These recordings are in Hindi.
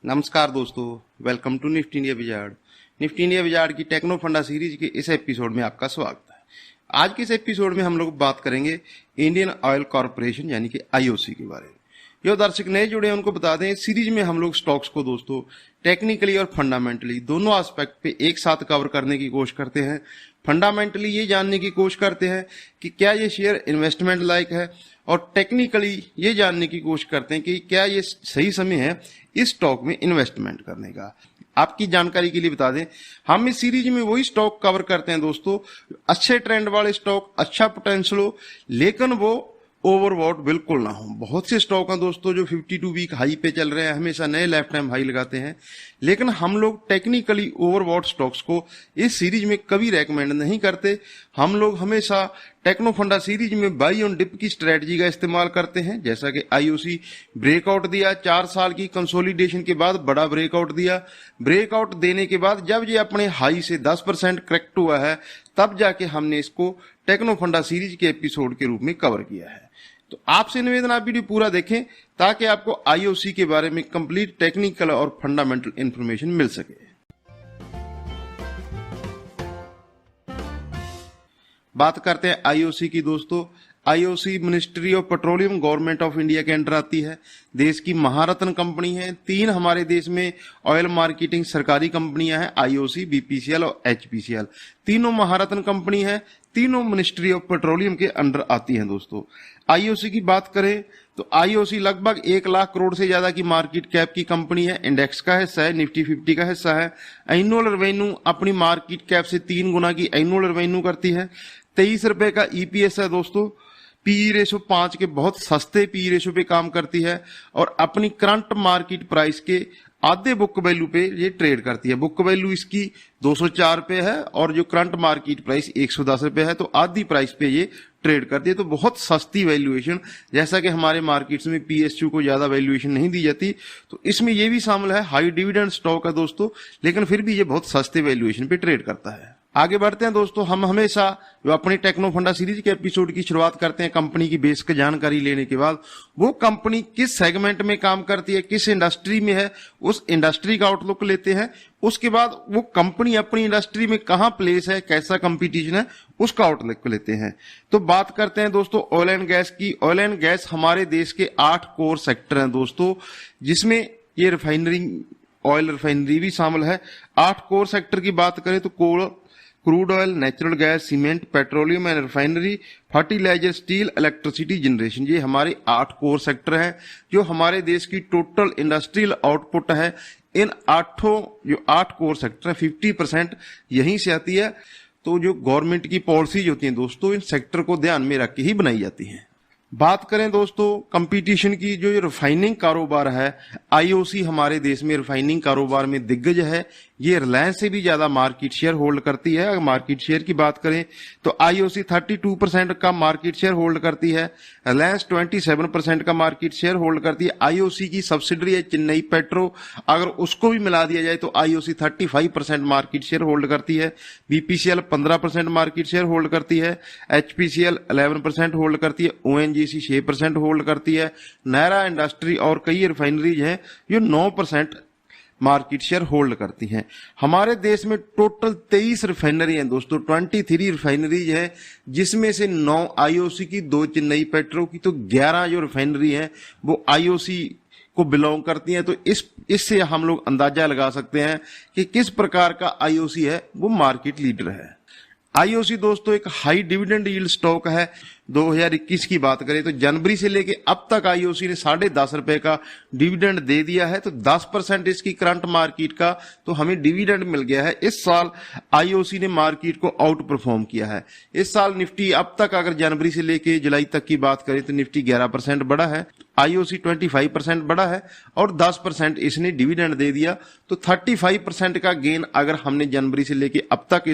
नमस्कार दोस्तों, welcome to Nifty India wizard. Nifty India wizard की टेक्नो फंडा सीरीज के इस एपिसोड में आपका स्वागत है। आज के इस एपिसोड में हम लोग बात करेंगे इंडियन ऑयल कॉर्पोरेशन यानी कि आईओसी के बारे में। जो दर्शक नए जुड़े हैं उनको बता दें, इस सीरीज में हम लोग स्टॉक्स को दोस्तों टेक्निकली और फंडामेंटली दोनों एस्पेक्ट पे एक साथ कवर करने की कोशिश करते हैं। फंडामेंटली ये जानने की कोशिश करते हैं कि क्या ये शेयर इन्वेस्टमेंट लायक है, और टेक्निकली ये जानने की कोशिश करते हैं कि क्या ये सही समय है इस स्टॉक में इन्वेस्टमेंट करने का। आपकी जानकारी के लिए बता दें, हम इस सीरीज में वही स्टॉक कवर करते हैं दोस्तों, अच्छे ट्रेंड वाले स्टॉक, अच्छा पोटेंशियल हो, लेकिन वो ओवरबॉट बिल्कुल ना हो। बहुत से स्टॉक हैं दोस्तों जो 52 वीक हाई पे चल रहे हैं, हमेशा नए लाइफ टाइम हाई लगाते हैं, लेकिन हम लोग टेक्निकली ओवरबॉट स्टॉक्स को इस सीरीज में कभी रेकमेंड नहीं करते। हम लोग हमेशा टेक्नो फंडा सीरीज में बाई ऑन डिप की स्ट्रेटजी का इस्तेमाल करते हैं। जैसा कि आईओसी ब्रेकआउट दिया, 4 साल की कंसोलिडेशन के बाद बड़ा ब्रेकआउट दिया। ब्रेकआउट देने के बाद जब ये अपने हाई से 10% करेक्ट हुआ है, तब जाके हमने इसको टेक्नो फंडा सीरीज के एपिसोड के रूप में कवर किया है। तो आपसे निवेदन, आप वीडियो पूरा देखें ताकि आपको आईओसी के बारे में कंप्लीट टेक्निकल और फंडामेंटल इंफॉर्मेशन मिल सके। बात करते हैं आईओसी की दोस्तों। IOC ministry of petroleum government of India के अंडर आती है। देश की महारत्न कंपनी है। 3 हमारे देश में ऑयल मार्केटिंग सरकारी कंपनियां हैं, आईओसी, बीपीसीएल और एचपीसीएल। तीनों महारत्न कंपनी है, तीनों मिनिस्ट्री ऑफ पेट्रोलियम के अंडर आती हैं दोस्तों। आईओसी की बात करें तो आईओसी लगभग 1 लाख करोड़ से ज्यादा की मार्केट कैप की कंपनी है। इंडेक्स का हिस्सा है, निफ्टी 50 का हिस्सा है। एनुअल रेवेन्यू अपनी मार्केट कैप से 3 गुना की एनुअल रेवेन्यू करती है। 23 रुपए का ईपीएस है दोस्तों। पीई रेशो 5 के बहुत सस्ते पीई रेशो पे काम करती है, और अपनी करंट मार्केट प्राइस के आधे बुक वैल्यू पे ये ट्रेड करती है। बुक वैल्यू इसकी 204 पे है और जो करंट मार्केट प्राइस 110 रुपए है, तो आधी प्राइस पे ये ट्रेड करती है। तो बहुत सस्ती वैल्यूएशन, जैसा कि हमारे मार्केट्स में पीएसयू को ज्यादा वैल्यूएशन नहीं दी जाती, तो इसमें ये भी शामिल है। हाई डिविडेंड स्टॉक है दोस्तों, लेकिन फिर भी ये बहुत सस्ते वैल्यूएशन पे ट्रेड करता है। आगे बढ़ते हैं दोस्तों। हम हमेशा जो अपनी टेक्नो फंडा सीरीज के एपिसोड की शुरुआत करते हैं कंपनी की बेसिक जानकारी लेने के बाद, वो कंपनी किस सेगमेंट में काम करती है, किस इंडस्ट्री में है, उस इंडस्ट्री का आउटलुक लेते हैं। उसके बाद वो कंपनी अपनी इंडस्ट्री में कहां प्लेस है, कैसा कंपटीशन है, उसका आउटलुक लेते हैं। तो बात करते हैं दोस्तों ऑयल एंड गैस की। ऑयल एंड गैस हमारे देश के 8 कोर सेक्टर हैं दोस्तों, जिसमें ये रिफाइनरी, ऑयल रिफाइनरी भी शामिल है। 8 कोर सेक्टर की बात करें तो coal, crude oil, natural gas, cement, petroleum and refinery, fertiliser, steel, electricity generation, ये हमारे 8 कोर सेक्टर हैं जो हमारे देश की टोटल इंडस्ट्रियल आउटपुट है। इन 8 कोर सेक्टर है, 50% यहीं से आती है। तो जो गवर्नमेंट की पॉलिसीज होती हैं दोस्तों, इन सेक्टर को ध्यान में रख के ही बनाई जाती हैं। बात करें दोस्तों कंपटीशन की, जो रिफाइनिंग कारोबार है, आईओसी हमारे देश में रिफाइनिंग कारोबार में दिग्गज है। ये रिलायंस से भी ज्यादा मार्केट शेयर होल्ड करती है। अगर मार्केट शेयर की बात करें तो आईओसी 32% का मार्केट शेयर होल्ड करती है, रिलायंस 27% का मार्केट शेयर होल्ड करती है। आईओसी की सब्सिडरी है चेन्नई पेट्रो, अगर उसको भी मिला दिया जाए तो आईओसी 35% मार्केट शेयर होल्ड करती है। बीपीसीएल 15% मार्केट शेयर होल्ड करती है, एचपीसीएल 11% होल्ड करती है, ओएनजीसी 6% होल्ड करती है। नायरा इंडस्ट्री और कई रिफाइनरीज हैं जो 9% मार्केट शेयर होल्ड करती हैं। हमारे देश में टोटल 23 रिफाइनरी हैं दोस्तों, 23 रिफाइनरीज हैं, जिसमें से 9 आईओसी की, 2 चेन्नई पेट्रो की, तो 11 जो रिफाइनरी हैं वो आईओसी को बिलोंग करती हैं। तो इससे हम लोग अंदाजा लगा सकते हैं कि किस प्रकार का आईओसी है वो मार्केट लीडर है। आईओसी दोस्तों एक हाई डिविडेंड यील्ड स्टॉक है। 2021 की बात करें तो जनवरी से लेके अब तक आईओसी ने 10.5 रुपए का डिविडेंड दे दिया है। तो 10% इसकी करंट मार्केट का तो हमें डिविडेंड मिल गया है। इस साल आईओसी ने मार्केट को आउट परफॉर्म किया है। इस साल निफ्टी अब तक अगर जनवरी से लेके जुलाई तक की बात करें तो निफ्टी 11% बढ़ा है, आईओसी 25% बढ़ा है, और 10% इसने डिविडेंड दे दिया। तो 35% का गेन अगर हमने जनवरी से लेके अब तक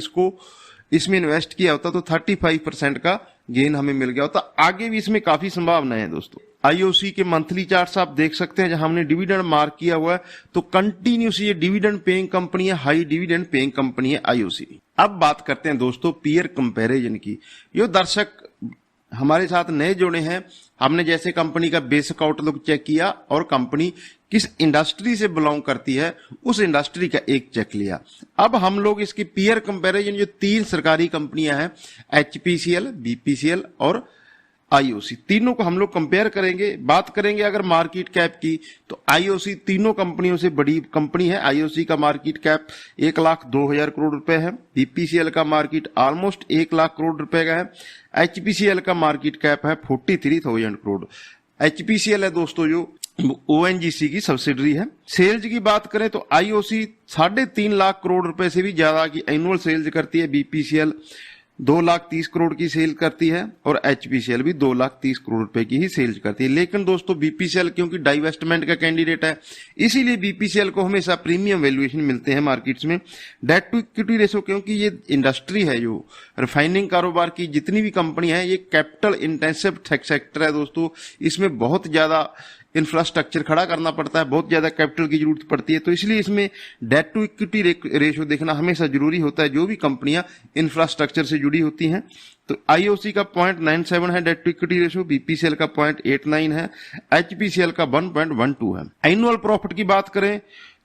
इसमें इन्वेस्ट किया होता तो 35% का गेन हमें मिल गया होता। आगे भी इसमें काफी संभावनाएं हैं दोस्तों। आईओसी के मंथली चार्ट्स आप देख सकते हैं, जहां हमने डिविडेंड मार्क किया हुआ है, तो कंटिन्यूस ये डिविडेंड पेइंग कंपनी है, हाई डिविडेंड पेइंग कंपनी है आईओसी। अब बात करते हैं दोस्तों पीयर कंपैरिजन की। जो दर्शक हमारे साथ नए जुड़े हैं, हमने जैसे कंपनी का बेसिक आउटलुक चेक किया और कंपनी किस इंडस्ट्री से बिलोंग करती है उस इंडस्ट्री का एक चेक लिया। अब हम लोग इसकी पीयर कंपैरिजन, जो 3 सरकारी कंपनियां हैं, एचपीसीएल, बीपीसीएल और आईओसी, तीनों को हम लोग कंपेयर करेंगे। बात करेंगे अगर मार्केट कैप की, तो आईओसी तीनों कंपनियों से बड़ी कंपनी है। आईओसी का मार्केट कैप 1,02,000 करोड़ रुपए है। बीपीसीएल का मार्केट ऑलमोस्ट 1 लाख करोड़ रुपए का है। एचपीसीएल का मार्केट कैप है 43,000 करोड़। एचपीसीएल है दोस्तों जो ओएनजीसी की सब्सिडरी है। सेल्स की बात करें तो आईओसी 3.5 लाख करोड़ रुपए से भी ज्यादा की एनुअल सेल्स करती है। बीपीसीएल 2,30,000 करोड़ की सेल करती है और एचपीसीएल भी 2,30,000 करोड़ रुपए की ही सेल्स करती है। लेकिन दोस्तों बीपीसीएल क्योंकि डाइवेस्टमेंट का कैंडिडेट है, इसीलिए बीपीसीएल को हमेशा प्रीमियम वैल्यूएशन मिलते हैं मार्केट्स में। डेट टू इक्विटी रेशो, क्योंकि ये इंडस्ट्री है जो रिफाइनिंग कारोबार की जितनी भी कंपनी है, ये कैपिटल इंटेंसिव सेक्टर है दोस्तों। इसमें बहुत ज्यादा इंफ्रास्ट्रक्चर खड़ा करना पड़ता है, बहुत ज्यादा कैपिटल की जरूरत पड़ती है, तो इसलिए इसमें डेट टू इक्विटी रेशो देखना हमेशा जरूरी होता है जो भी कंपनियां इंफ्रास्ट्रक्चर से जुड़ी होती हैं। तो आईओसी का 0.97 है debt to equity ratio, BPCL का 0.89 है, एचपीसीएल का 1.12 है। एनुअल प्रॉफिट की बात करें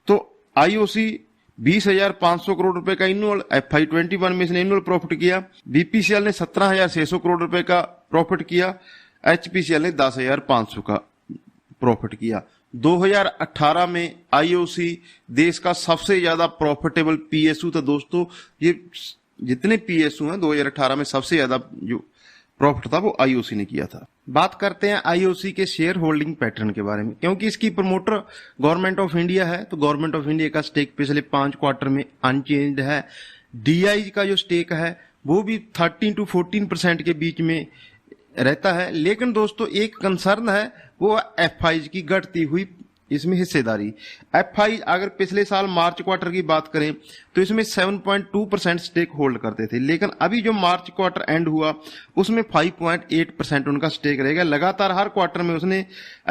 तो आईओसी 20,500 करोड़ रुपए का एनुअल FY21 में इसने एनुअल प्रॉफिट किया। बीपीसीएल ने 17,600 करोड़ रुपए का प्रॉफिट किया। एचपीसीएल ने 10,500 का प्रॉफिट किया। 2018 में आईओसी देश का सबसे ज्यादा प्रॉफिटेबल पीएसयू था दोस्तों। ये जितने पीएसयू हैं 2018 में सबसे ज्यादा जो प्रॉफिट था वो आईओसी ने किया था। बात करते हैं आईओसी के शेयर होल्डिंग पैटर्न के बारे में। क्योंकि इसकी प्रमोटर गवर्नमेंट ऑफ इंडिया है, तो गवर्नमेंट ऑफ इंडिया का स्टेक पिछले 5 क्वार्टर में अनचेंज्ड है। डीआई का जो स्टेक है वो भी 13 to 14% के बीच में रहता है। लेकिन दोस्तों एक कंसर्न है, वो एफआईज की घटती हुई इसमें हिस्सेदारी। एफआई अगर पिछले साल मार्च क्वार्टर की बात करें तो इसमें 7.2% स्टेक होल्ड करते थे, लेकिन अभी जो मार्च क्वार्टर एंड हुआ उसमें 5.8% उनका स्टेक रहेगा। लगातार हर क्वार्टर में उसने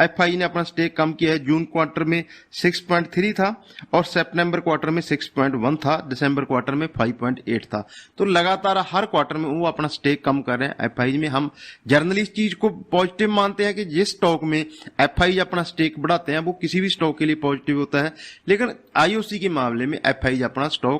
एफआई ने अपना स्टेक कम किया है। जून क्वार्टर में 6.3 था और सितंबर क्वार्टर में 6.1 था, दिसंबर क्वार्टर में 5.8 था। तो लगातार हर क्वार्टर में वो अपना स्टेक कम कर रहे हैं एफआई में। हम जर्नली इस चीज को पॉजिटिव मानते हैं कि जिस स्टॉक में एफआई अपना स्टेक बढ़ाते हैं वो किसी भी स्टॉक के लिए पॉजिटिव होता है। लेकिन आईओसी के मामले में एफआई अपना स्टॉक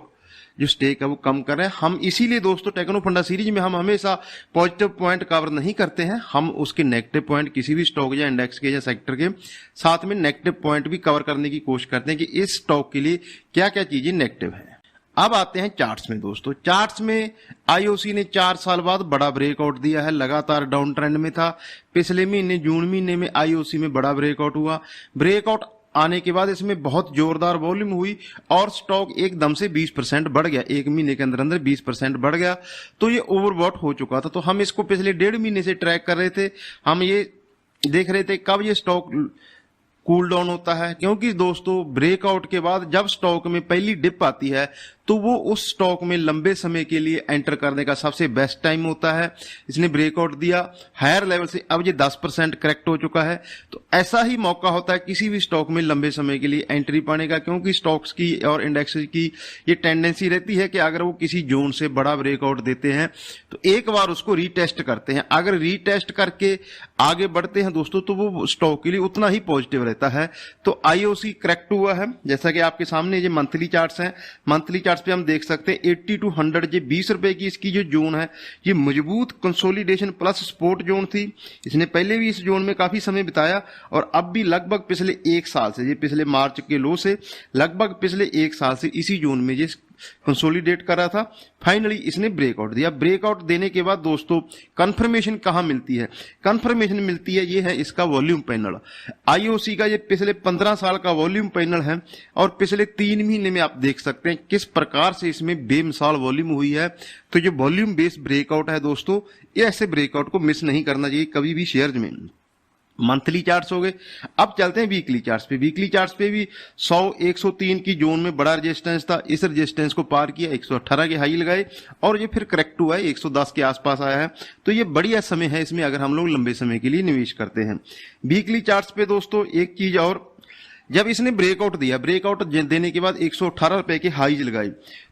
जो स्टेक है वो कम कर रहे हैं। हम इसीलिए दोस्तों टेक्नो फंडा सीरीज में हम हमेशा पॉजिटिव पॉइंट कवर नहीं करते हैं, हम उसके नेगेटिव पॉइंट किसी भी स्टॉक या इंडेक्स के या सेक्टर के साथ में नेगेटिव पॉइंट भी कवर करने की कोशिश करते हैं कि इस स्टॉक के लिए क्या क्या चीजें नेगेटिव है। अब आते हैं चार्ट्स में दोस्तों। चार्ट्स में आईओसी ने 4 साल बाद बड़ा ब्रेकआउट दिया है, लगातार डाउन ट्रेंड में था। पिछले महीने जून महीने में आईओसी में बड़ा ब्रेकआउट हुआ। ब्रेकआउट आने के बाद इसमें बहुत जोरदार वॉल्यूम हुई और स्टॉक एकदम से 20% बढ़ गया। एक महीने के अंदर अंदर 20% बढ़ गया, तो ये ओवरबॉट हो चुका था। तो हम इसको पिछले 1.5 महीने से ट्रैक कर रहे थे। हम ये देख रहे थे कब ये स्टॉक कूल डाउन होता है, क्योंकि दोस्तों ब्रेकआउट के बाद जब स्टॉक में पहली डिप आती है तो वो उस स्टॉक में लंबे समय के लिए एंटर करने का सबसे बेस्ट टाइम होता है। इसने ब्रेकआउट दिया हायर लेवल से, अब ये 10% करेक्ट हो चुका है, तो ऐसा ही मौका होता है किसी भी स्टॉक में लंबे समय के लिए एंट्री पाने का। क्योंकि स्टॉक्स की और इंडेक्सेस की ये टेंडेंसी रहती है कि अगर वो किसी जोन से बड़ा ब्रेकआउट देते हैं तो एक बार उसको रीटेस्ट करते हैं। अगर रीटेस्ट करके आगे बढ़ते हैं दोस्तों तो वो स्टॉक के लिए उतना ही पॉजिटिव रहता है। तो आईओसी करेक्ट हुआ है, जैसा कि आपके सामने ये मंथली चार्ट्स हैं। मंथली चार्ट्स पे हम देख सकते हैं 80 to 100 ये 20 रुपए की इसकी जो जोन है, ये मजबूत कंसोलिडेशन प्लस सपोर्ट जोन थी। इसने पहले भी इस जोन में काफी समय बिताया और अब भी लगभग पिछले 1 साल से, ये पिछले मार्च के लो से लगभग पिछले 1 साल से इसी जोन में ये कंसोलिडेट कर रहा था। फाइनली इसने ब्रेकआउट दिया। ब्रेकआउट देने के बाद दोस्तों कंफर्मेशन कहां मिलती है? कंफर्मेशन मिलती है, ये है इसका वॉल्यूम पैनल। आईओसी का ये पिछले 15 साल का वॉल्यूम पैनल है और पिछले 3 महीने में आप देख सकते हैं किस प्रकार से इसमें बेमिसाल वॉल्यूम हुई है। तो ये वॉल्यूम बेस्ड ब्रेकआउट है दोस्तों, ये ऐसे ब्रेकआउट को मिस नहीं करना चाहिए कभी भी शेयर्स में। मंथली चार्ट्स हो गए। अब चलते हैं वीकली चार्ट्स पे। वीकली चार्ट्स पे भी 100 103 की जोन में बड़ा रेजिस्टेंस था, इस रेजिस्टेंस को पार किया, 118 के हाई लगाए और ये फिर करेक्ट हुआ है, 110 के आसपास आया है। तो ये बढ़िया समय है इसमें अगर हम लोग लंबे समय के लिए निवेश करते हैं। वीकली चार्ट्स पे दोस्तों एक चीज और, जब इसने ब्रेकआउट दिया, ब्रेकआउट देने के बाद 118 रुपए के हाईज लगाए,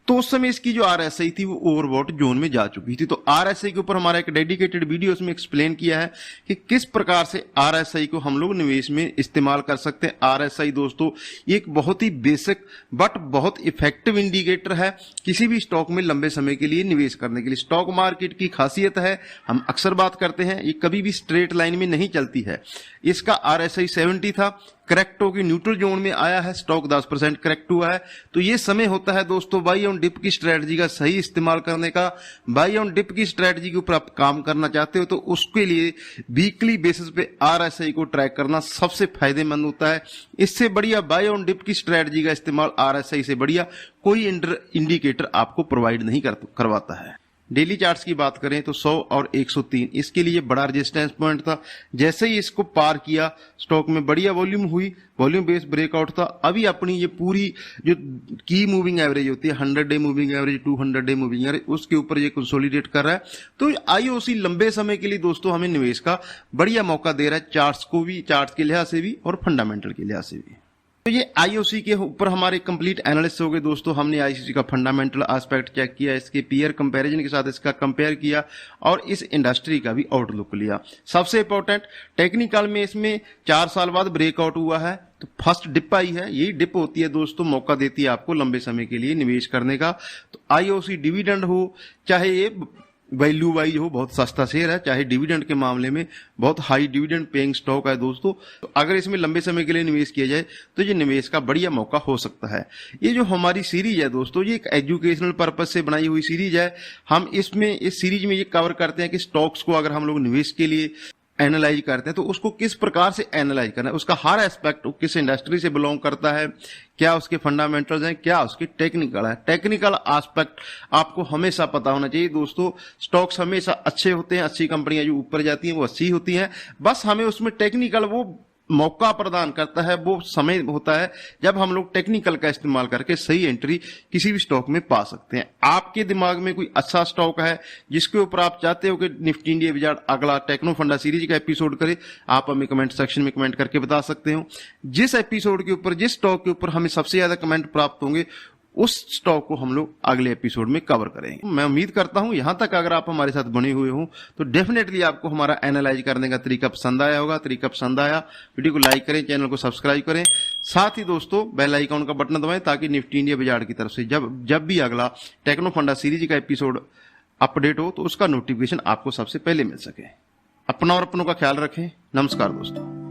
तो उस समय इसकी जो आरएसआई थी वो ओवरबॉट जोन में जा चुकी थी। तो आरएसआई के ऊपर हमारा एक डेडिकेटेड वीडियो उसमें एक्सप्लेन किया है कि किस प्रकार से आरएसआई को हम लोग निवेश में इस्तेमाल कर सकते हैं। आरएसआई दोस्तों ये एक बहुत ही बेसिक बट बहुत इफेक्टिव इंडिकेटर है किसी भी स्टॉक में लंबे समय के लिए निवेश करने के लिए। स्टॉक मार्केट की खासियत है, हम अक्सर बात करते हैं, ये कभी भी स्ट्रेट लाइन में नहीं चलती है। इसका आरएसआई 70 था, करेक्ट होकर न्यूट्रल जोन में आया है, स्टॉक 10% करेक्ट हुआ है। तो ये समय होता है दोस्तों बाई ऑन डिप की स्ट्रेटजी का सही इस्तेमाल करने का। बाई ऑन डिप की स्ट्रेटजी के ऊपर आप काम करना चाहते हो तो उसके लिए वीकली बेसिस पे आरएसआई को ट्रैक करना सबसे फायदेमंद होता है। इससे बढ़िया बाई ऑन डिप की स्ट्रेटजी का इस्तेमाल आरएसआई से बढ़िया कोई इंडिकेटर आपको प्रोवाइड नहीं करवाता है। डेली चार्ट्स की बात करें तो 100 और 103 इसके लिए बड़ा रेजिस्टेंस पॉइंट था। जैसे ही इसको पार किया स्टॉक में बढ़िया वॉल्यूम हुई, वॉल्यूम बेस्ड ब्रेकआउट था। अभी अपनी ये पूरी जो की मूविंग एवरेज होती है 100 day moving average, 200 day moving average, उसके ऊपर ये कंसोलिडेट कर रहा है। तो आईओसी लंबे समय के लिए दोस्तों हमें निवेश का बढ़िया मौका दे रहा है, चार्ट्स को भी, चार्ट्स के लिहाज से भी और फंडामेंटल के लिहाज से भी। तो ये आईओसी के ऊपर हमारे कंप्लीट एनालिसिस हो गए दोस्तों। हमने आईओसी का फंडामेंटल एस्पेक्ट चेक किया, इसके पीयर कंपैरिजन के साथ इसका कंपेयर किया और इस इंडस्ट्री का भी आउटलुक लिया। सबसे इंपॉर्टेंट टेक्निकल में इसमें 4 साल बाद ब्रेकआउट हुआ है, तो फर्स्ट डिप आई है। यही डिप होती है दोस्तों, मौका देती है आपको लंबे समय के लिए निवेश करने का। तो आईओसी डिविडेंड हो चाहे ये वैल्यू वाइज हो, बहुत सस्ता शेयर है, चाहे डिविडेंड के मामले में बहुत हाई डिविडेंड पेइंग स्टॉक है दोस्तों। तो अगर इसमें लंबे समय के लिए निवेश किया जाए तो ये निवेश का बढ़िया मौका हो सकता है। ये जो हमारी सीरीज है दोस्तों, ये एक एजुकेशनल पर्पज से बनाई हुई सीरीज है। हम इसमें इस सीरीज में ये कवर करते हैं कि स्टॉक्स को अगर हम लोग निवेश के लिए एनालाइज करते हैं तो उसको किस प्रकार से एनालाइज करना है, उसका हर एस्पेक्ट, किस इंडस्ट्री से बिलोंग करता है, क्या उसके फंडामेंटल्स हैं, क्या उसके टेक्निकल है। टेक्निकल एस्पेक्ट आपको हमेशा पता होना चाहिए दोस्तों। स्टॉक्स हमेशा अच्छे होते हैं, अच्छी कंपनियां जो ऊपर जाती हैं वो अच्छी होती हैं, बस हमें उसमें टेक्निकल वो मौका प्रदान करता है, वो समय होता है जब हम लोग टेक्निकल का इस्तेमाल करके सही एंट्री किसी भी स्टॉक में पा सकते हैं। आपके दिमाग में कोई अच्छा स्टॉक है जिसके ऊपर आप चाहते हो कि निफ्टी इंडिया विजार्ड अगला टेक्नो फंडा सीरीज का एपिसोड करे, आप हमें कमेंट सेक्शन में कमेंट करके बता सकते हो। जिस एपिसोड के ऊपर, जिस स्टॉक के ऊपर हमें सबसे ज्यादा कमेंट प्राप्त होंगे उस स्टॉक को हम लोग अगले एपिसोड में कवर करेंगे। मैं उम्मीद करता हूं यहां तक अगर आप हमारे साथ बने हुए हो तो डेफिनेटली आपको हमारा एनालाइज करने का तरीका पसंद आया होगा। तरीका पसंद आया, वीडियो को लाइक करें, चैनल को सब्सक्राइब करें, साथ ही दोस्तों बेल आइकॉन का बटन दबाएं ताकि निफ्टी इंडिया विजार्ड की तरफ से जब भी अगला टेक्नो फंडा सीरीज का एपिसोड अपडेट हो तो उसका नोटिफिकेशन आपको सबसे पहले मिल सके। अपना और अपनों का ख्याल रखें। नमस्कार दोस्तों।